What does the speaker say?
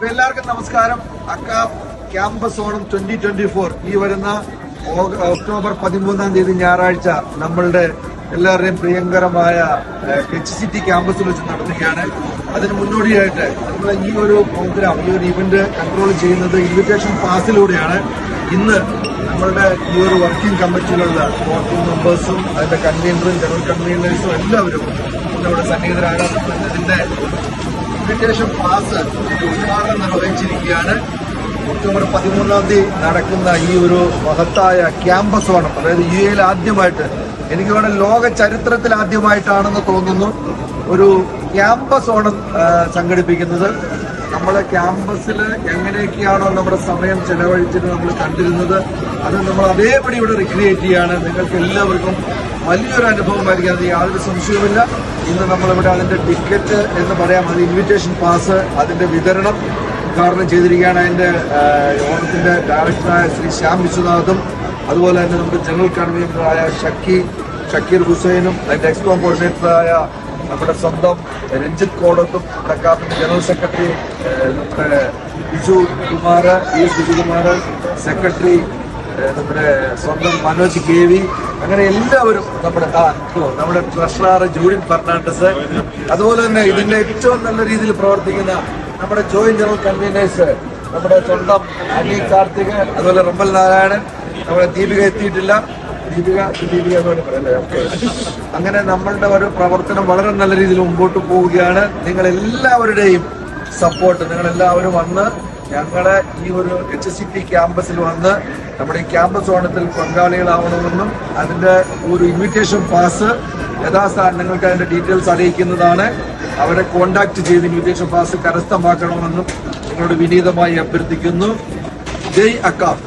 എല്ലാവർക്കും നമസ്കാരം. അക്കാഫ് ക്യാമ്പസ് ഓണം 2024 ഈ വരുന്ന ഒക്ടോബർ 13 ഞായറാഴ്ച നമ്മളുടെ എല്ലാവരുടെയും പ്രിയങ്കരമായ HCT ക്യാമ്പസിൽ വെച്ച് നടത്തുകയാണ്. അതിന് മുന്നോടിയായിട്ട് നമ്മൾ ഈ ഒരു പ്രോഗ്രാം, ഈ ഒരു ഇവന്റ് കൺട്രോൾ ചെയ്യുന്നത് ഇൻവിറ്റേഷൻ പാസിലൂടെയാണ്. ഇന്ന് നമ്മളുടെ ഈ ഒരു വർക്കിംഗ് കമ്മിറ്റികളുടെ 14 മെമ്പേഴ്സും അതിന്റെ കൺവീനറും ജനറൽ കൺവീനേഴ്സും എല്ലാവരും നമ്മുടെ സന്നിഹിതരാണ്. ഇതിന്റെ ഇൻവിറ്റേഷൻ പാസ് ഉദ്ഘാടനം നിർവഹിച്ചിരിക്കുകയാണ്. ഒക്ടോബർ 13 നടക്കുന്ന ഈ ഒരു മഹത്തായ ക്യാമ്പസ് ഓണം, അതായത് UAE ആദ്യമായിട്ട്, എനിക്ക് വേണം ലോക ചരിത്രത്തിൽ ആദ്യമായിട്ടാണെന്ന് തോന്നുന്നു ഒരു ക്യാമ്പസ് ഓണം സംഘടിപ്പിക്കുന്നത്. നമ്മളെ ക്യാമ്പസിൽ എങ്ങനെയൊക്കെയാണോ നമ്മുടെ സമയം ചെലവഴിച്ചിട്ട് നമ്മൾ കണ്ടിരുന്നത്, അത് നമ്മൾ അതേപടി ഇവിടെ റിക്രിയേറ്റ് ചെയ്യാണ്. നിങ്ങൾക്ക് എല്ലാവർക്കും വലിയൊരു അനുഭവമായിരിക്കും, അത് യാതൊരു സംശയവുമില്ല. ഇന്ന് നമ്മളിവിടെ അതിന്റെ ടിക്കറ്റ് എന്ന് പറയാം, അത് ഇൻവിറ്റേഷൻ പാസ്, അതിന്റെ വിതരണം ഉദ്ഘാടനം ചെയ്തിരിക്കുകയാണ്. അതിന്റെ ഓണത്തിന്റെ ഡയറക്ടറായ ശ്രീ ശ്യാം വിശ്വനാഥും അതുപോലെ തന്നെ നമ്മുടെ ജനറൽ കൺവീനറായ ഷക്കീർ ഹുസൈനും അതിന്റെ എക്സ്കോം കോർഡിനേറ്ററായ നമ്മുടെ സ്വന്തം രഞ്ജിത്ത് കോടത്തും, അക്കാഫിന്റെ ജനറൽ സെക്രട്ടറി നമ്മുടെ ബിജുകുമാർ സെക്രട്ടറി നമ്മുടെ സ്വന്തം മനോജ് കേവി, അങ്ങനെ എല്ലാവരും നമ്മുടെ ട്രഷറർ ജൂഡിൻ ഫെർണാണ്ടസ്, അതുപോലെ തന്നെ ഇതിന്റെ ഏറ്റവും നല്ല രീതിയിൽ പ്രവർത്തിക്കുന്ന നമ്മുടെ ജോയിന്റ് ജനറൽ കൺവീനേഴ്സ് നമ്മുടെ സ്വന്തം അനി കാർത്തിക്, അതുപോലെ റമ്പൽ നാരായണൻ, നമ്മുടെ ദീപിക എത്തിയിട്ടില്ല, ദീപിക എന്ന് വേണ്ടി പറയല്ലേ, ഓക്കെ. അങ്ങനെ നമ്മളുടെ ഒരു പ്രവർത്തനം വളരെ നല്ല രീതിയിൽ മുമ്പോട്ട് പോവുകയാണ്. നിങ്ങളെല്ലാവരുടെയും സപ്പോർട്ട്, നിങ്ങളെല്ലാവരും വന്ന് ഞങ്ങളെ ഈ ഒരു HCT ക്യാമ്പസിൽ വന്ന് നമ്മുടെ ഈ ക്യാമ്പസ് ഓണത്തിൽ പങ്കാളികളാവണമെന്നും അതിന്റെ ഒരു ഇൻവിറ്റേഷൻ പാസ് യഥാസ്ഥാനം നിങ്ങൾക്ക് അതിന്റെ ഡീറ്റെയിൽസ് അറിയിക്കുന്നതാണ്. അവരെ കോണ്ടാക്ട് ചെയ്ത് ഇൻവിറ്റേഷൻ പാസ് കരസ്ഥമാക്കണമെന്നും നിങ്ങളോട് വിനീതമായി അഭ്യർത്ഥിക്കുന്നു. ജയ് അക്കാഫ്.